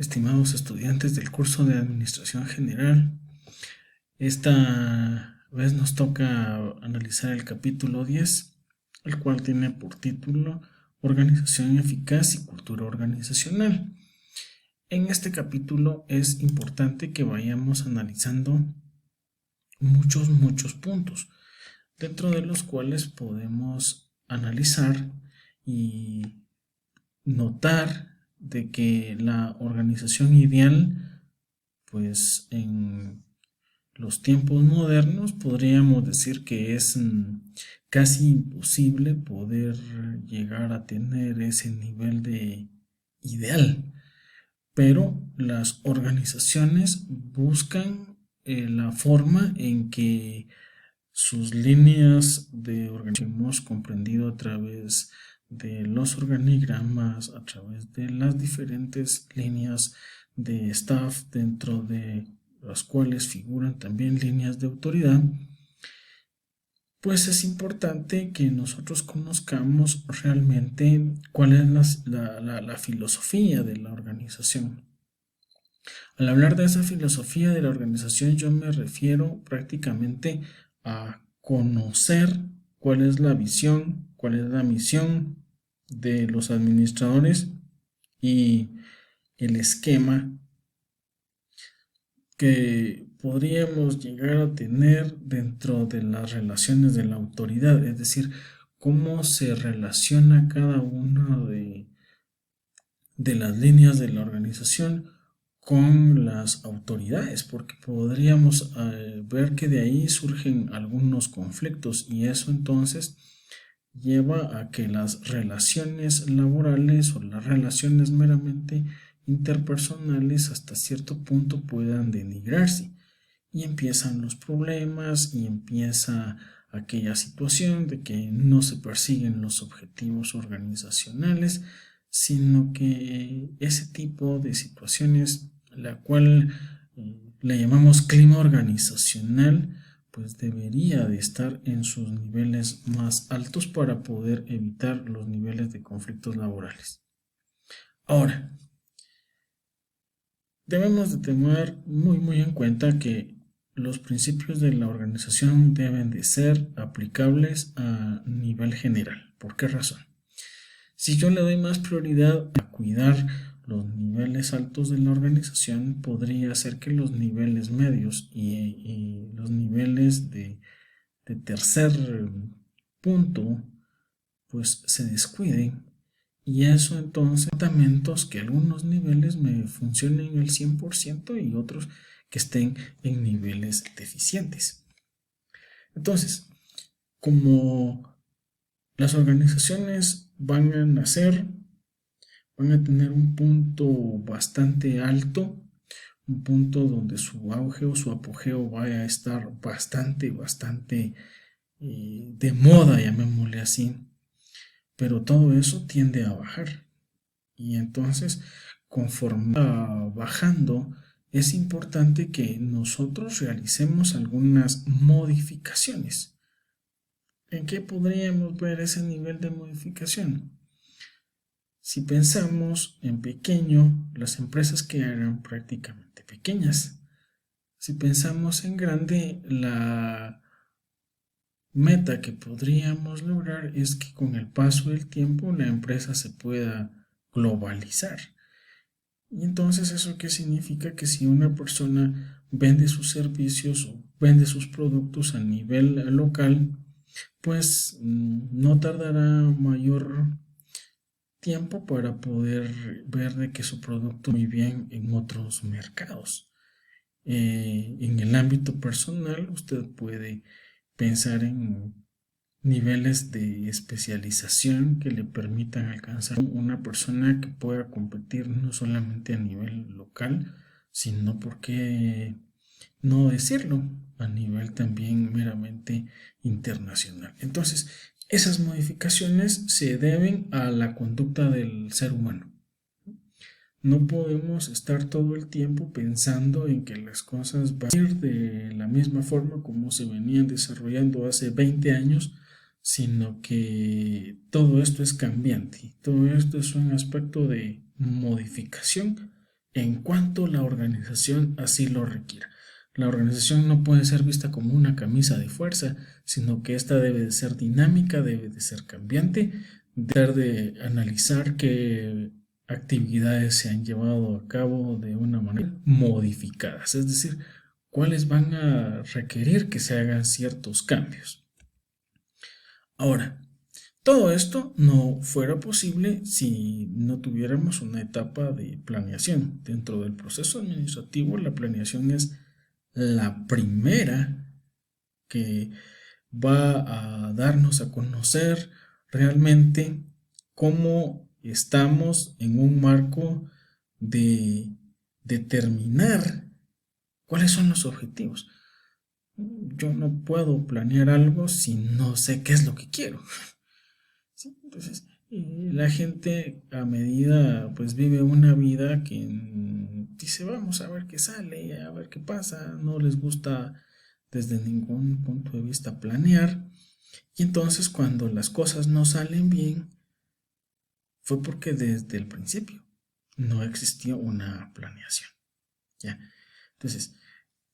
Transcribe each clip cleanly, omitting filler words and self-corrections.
estimados estudiantes del curso de Administración General. Esta vez nos toca analizar el capítulo 10, el cual tiene por título Organización eficaz y cultura organizacional. En este capítulo es importante que vayamos analizando muchos puntos, dentro de los cuales podemos analizar y notar de que la organización ideal, pues en los tiempos modernos podríamos decir que es casi imposible poder llegar a tener ese nivel de ideal, pero las organizaciones buscan la forma en que sus líneas de organización hemos comprendido a través de los organigramas, a través de las diferentes líneas de staff, dentro de las cuales figuran también líneas de autoridad. Pues es importante que nosotros conozcamos realmente cuál es la filosofía de la organización. Al hablar de esa filosofía de la organización, yo me refiero prácticamente a conocer cuál es la visión, cuál es la misión de los administradores y el esquema que podríamos llegar a tener dentro de las relaciones de la autoridad, es decir, cómo se relaciona cada una de las líneas de la organización con las autoridades, porque podríamos ver que de ahí surgen algunos conflictos y eso entonces lleva a que las relaciones laborales o las relaciones meramente interpersonales hasta cierto punto puedan denigrarse y empiezan los problemas y empieza aquella situación de que no se persiguen los objetivos organizacionales, sino que ese tipo de situaciones, la cual le llamamos clima organizacional, pues debería de estar en sus niveles más altos para poder evitar los niveles de conflictos laborales. Ahora, debemos de tener muy en cuenta que los principios de la organización deben de ser aplicables a nivel general. ¿Por qué razón? Si yo le doy más prioridad a cuidar los niveles altos de la organización, podría ser que los niveles medios y los niveles de tercer punto pues se descuiden, y eso entonces tratamientos que algunos niveles me funcionen al 100% y otros que estén en niveles deficientes. Entonces, como las organizaciones van a nacer, van a tener un punto bastante alto, un punto donde su auge o su apogeo vaya a estar bastante de moda, llamémosle así, pero todo eso tiende a bajar y entonces conforme va bajando es importante que nosotros realicemos algunas modificaciones. ¿En qué podríamos ver ese nivel de modificación? Si pensamos en pequeño, las empresas quedarán prácticamente pequeñas. Si pensamos en grande, la meta que podríamos lograr es que con el paso del tiempo la empresa se pueda globalizar. Y entonces, ¿eso qué significa? Que si una persona vende sus servicios o vende sus productos a nivel local, pues no tardará mayor tiempo para poder ver de que su producto muy bien en otros mercados. En el ámbito personal, usted puede pensar en niveles de especialización que le permitan alcanzar una persona que pueda competir no solamente a nivel local, sino, por qué no decirlo, a nivel también meramente internacional. Entonces, esas modificaciones se deben a la conducta del ser humano. No podemos estar todo el tiempo pensando en que las cosas van a ir de la misma forma como se venían desarrollando hace 20 años, sino que todo esto es cambiante. Todo esto es un aspecto de modificación en cuanto la organización así lo requiera. La organización no puede ser vista como una camisa de fuerza, sino que esta debe de ser dinámica, debe de ser cambiante, de analizar qué actividades se han llevado a cabo de una manera modificadas, es decir, cuáles van a requerir que se hagan ciertos cambios. Ahora, todo esto no fuera posible si no tuviéramos una etapa de planeación. Dentro del proceso administrativo, la planeación es la primera que va a darnos a conocer realmente cómo estamos en un marco de determinar cuáles son los objetivos. Yo no puedo planear algo si no sé qué es lo que quiero. ¿Sí? Entonces, la gente a medida pues vive una vida que dice vamos a ver qué sale, a ver qué pasa, no les gusta desde ningún punto de vista planear, y entonces cuando las cosas no salen bien fue porque desde el principio no existió una planeación. ¿Ya? Entonces,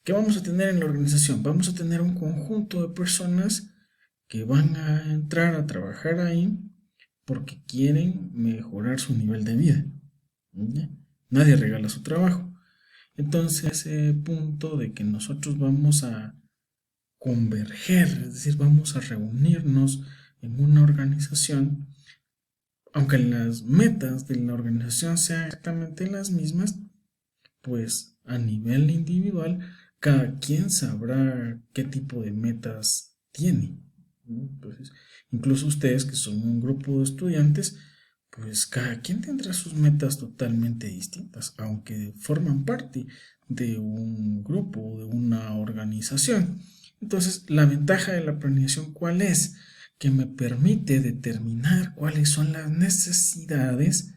¿qué vamos a tener en la organización? Vamos a tener un conjunto de personas que van a entrar a trabajar ahí porque quieren mejorar su nivel de vida. ¿Ya? Nadie regala su trabajo. Entonces, ese punto de que nosotros vamos a converger, es decir, vamos a reunirnos en una organización, aunque las metas de la organización sean exactamente las mismas, pues a nivel individual, cada quien sabrá qué tipo de metas tiene. Entonces, incluso ustedes que son un grupo de estudiantes, pues cada quien tendrá sus metas totalmente distintas, aunque forman parte de un grupo, de una organización. Entonces, la ventaja de la planeación, ¿cuál es? Que me permite determinar cuáles son las necesidades,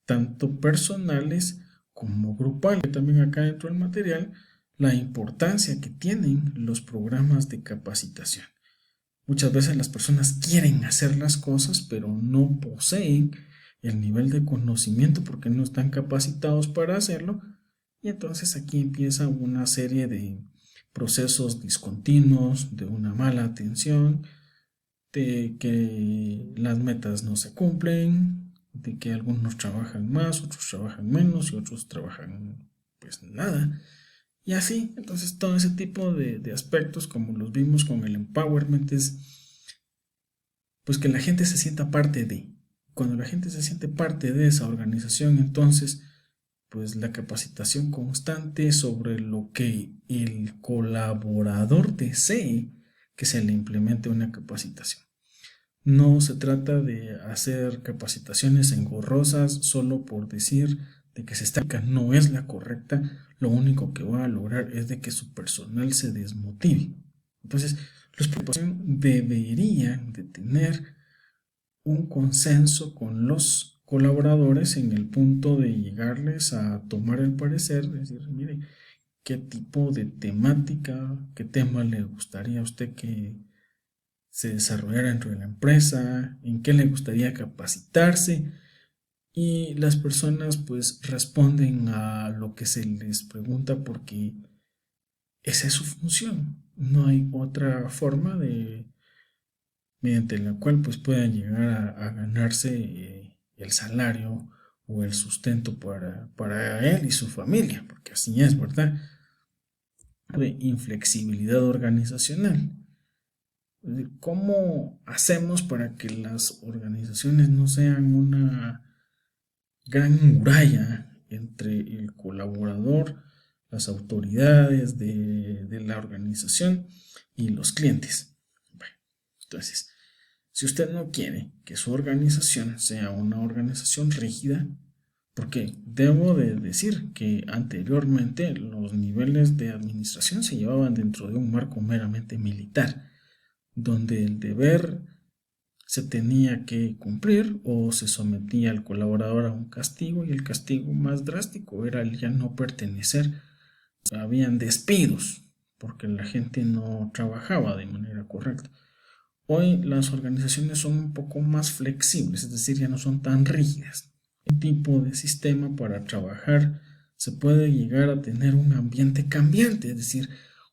tanto personales como grupales. También acá dentro del material, la importancia que tienen los programas de capacitación. Muchas veces las personas quieren hacer las cosas, pero no poseen el nivel de conocimiento porque no están capacitados para hacerlo. Y entonces aquí empieza una serie de procesos discontinuos, de una mala atención, de que las metas no se cumplen, de que algunos trabajan más, otros trabajan menos y otros trabajan pues nada. Y así, entonces todo ese tipo de aspectos, como los vimos con el empowerment, es pues que la gente se sienta parte de. Cuando la gente se siente parte de esa organización, entonces pues la capacitación constante sobre lo que el colaborador desee que se le implemente una capacitación. No se trata de hacer capacitaciones engorrosas solo por decir de que se está, no es la correcta, lo único que va a lograr es de que su personal se desmotive. Entonces, los profesores deberían de tener un consenso con los colaboradores en el punto de llegarles a tomar el parecer, decir, mire, qué tipo de temática, qué tema le gustaría a usted que se desarrollara dentro de la empresa, en qué le gustaría capacitarse, y las personas pues responden a lo que se les pregunta porque esa es su función. No hay otra forma de mediante la cual pues puedan llegar a ganarse el salario o el sustento para él y su familia, porque así es, ¿verdad? De inflexibilidad organizacional. ¿Cómo hacemos para que las organizaciones no sean una gran muralla entre el colaborador, las autoridades de la organización y los clientes? Bueno, entonces, si usted no quiere que su organización sea una organización rígida, porque debo de decir que anteriormente los niveles de administración se llevaban dentro de un marco meramente militar, donde el deber se tenía que cumplir o se sometía al colaborador a un castigo, y el castigo más drástico era el ya no pertenecer. Habían despidos porque la gente no trabajaba de manera correcta. Hoy las organizaciones son un poco más flexibles, es decir, ya no son tan rígidas. Un tipo de sistema para trabajar se puede llegar a tener un ambiente cambiante, es decir,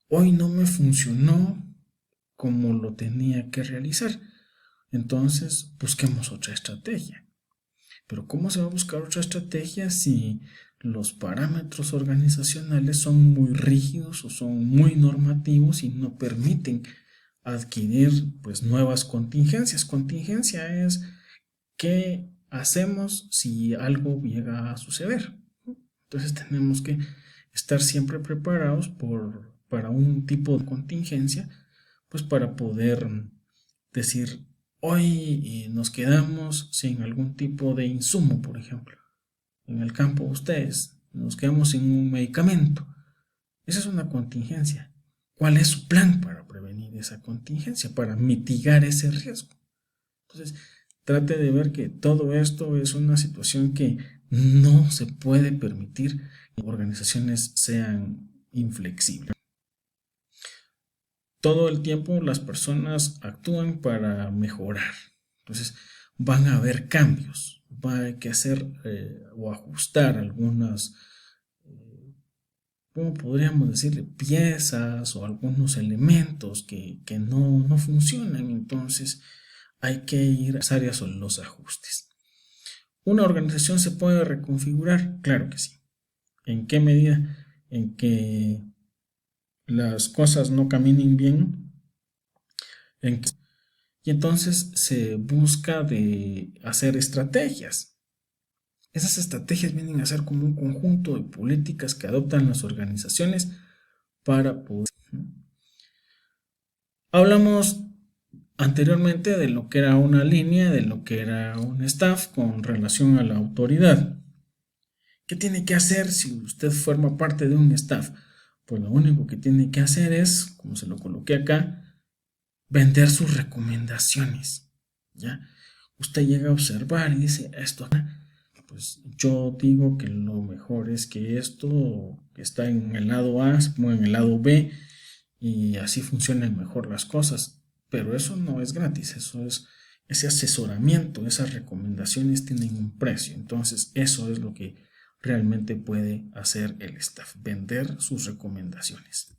hoy no me funcionó como lo tenía que realizar, entonces busquemos otra estrategia. Pero ¿cómo se va a buscar otra estrategia si los parámetros organizacionales son muy rígidos o son muy normativos y no permiten adquirir pues nuevas contingencias? Contingencia es qué hacemos si algo llega a suceder. Entonces tenemos que estar siempre preparados para un tipo de contingencia, pues para poder decir, hoy nos quedamos sin algún tipo de insumo, por ejemplo. En el campo ustedes, nos quedamos sin un medicamento. Esa es una contingencia. ¿Cuál es su plan para prevenir esa contingencia, para mitigar ese riesgo? Entonces, trate de ver que todo esto es una situación que no se puede permitir que organizaciones sean inflexibles. Todo el tiempo las personas actúan para mejorar. Entonces, van a haber cambios. Va a haber que hacer o ajustar algunas, ¿cómo podríamos decirle? Piezas o algunos elementos que no funcionan. Entonces, hay que ir a las áreas o los ajustes. ¿Una organización se puede reconfigurar? Claro que sí. ¿En qué medida? En que las cosas no caminen bien. Y entonces se busca de hacer estrategias. Esas estrategias vienen a ser como un conjunto de políticas que adoptan las organizaciones para poder. Hablamos anteriormente de lo que era una línea, de lo que era un staff con relación a la autoridad. ¿Qué tiene que hacer si usted forma parte de un staff? Pues lo único que tiene que hacer es, como se lo coloqué acá, vender sus recomendaciones. ¿Ya? Usted llega a observar y dice, esto, pues yo digo que lo mejor es que esto que está en el lado A se ponga en el lado B y así funcionan mejor las cosas. Pero eso no es gratis, eso es ese asesoramiento, esas recomendaciones tienen un precio. Entonces, eso es lo que realmente puede hacer el staff, vender sus recomendaciones.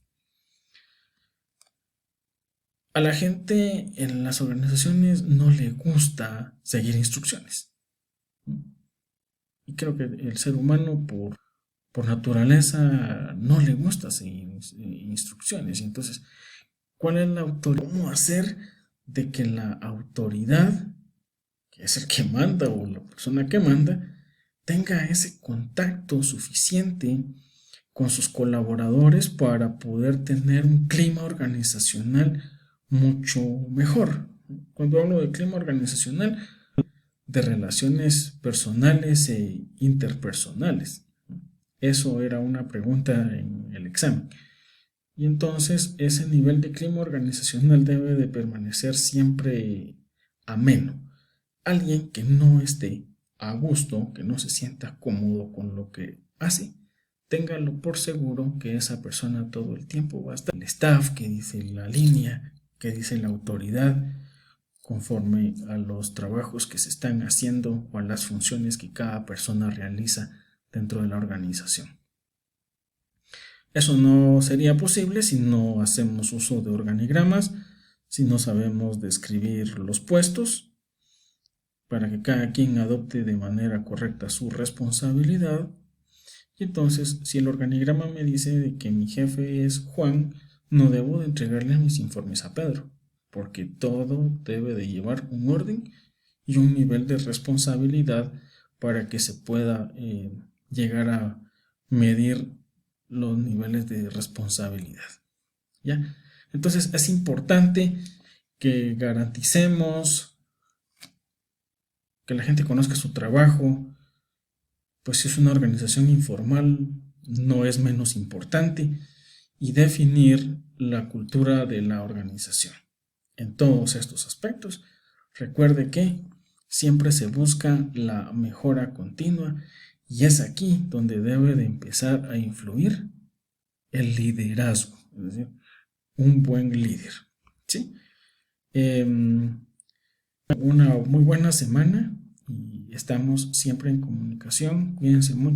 A la gente en las organizaciones no le gusta seguir instrucciones. Y creo que el ser humano por naturaleza no le gusta seguir instrucciones. Entonces, ¿cuál es la autoridad? ¿Cómo hacer de que la autoridad, que es el que manda o la persona que manda, tenga ese contacto suficiente con sus colaboradores para poder tener un clima organizacional mucho mejor? Cuando hablo de clima organizacional, de relaciones personales e interpersonales. Eso era una pregunta en el examen. Y entonces ese nivel de clima organizacional debe de permanecer siempre ameno. Alguien que no esté a gusto, que no se sienta cómodo con lo que hace, téngalo por seguro que esa persona todo el tiempo va a estar. El staff, que dice la línea, que dice la autoridad, conforme a los trabajos que se están haciendo o a las funciones que cada persona realiza dentro de la organización. Eso no sería posible si no hacemos uso de organigramas, si no sabemos describir los puestos, para que cada quien adopte de manera correcta su responsabilidad. Y entonces, si el organigrama me dice de que mi jefe es Juan, no debo de entregarle mis informes a Pedro, porque todo debe de llevar un orden y un nivel de responsabilidad para que se pueda llegar a medir los niveles de responsabilidad. ¿Ya? Entonces es importante que garanticemos que la gente conozca su trabajo, pues si es una organización informal no es menos importante, y definir la cultura de la organización. En todos estos aspectos, recuerde que siempre se busca la mejora continua y es aquí donde debe de empezar a influir el liderazgo, es decir, un buen líder. ¿Sí? Una muy buena semana y estamos siempre en comunicación. Cuídense mucho.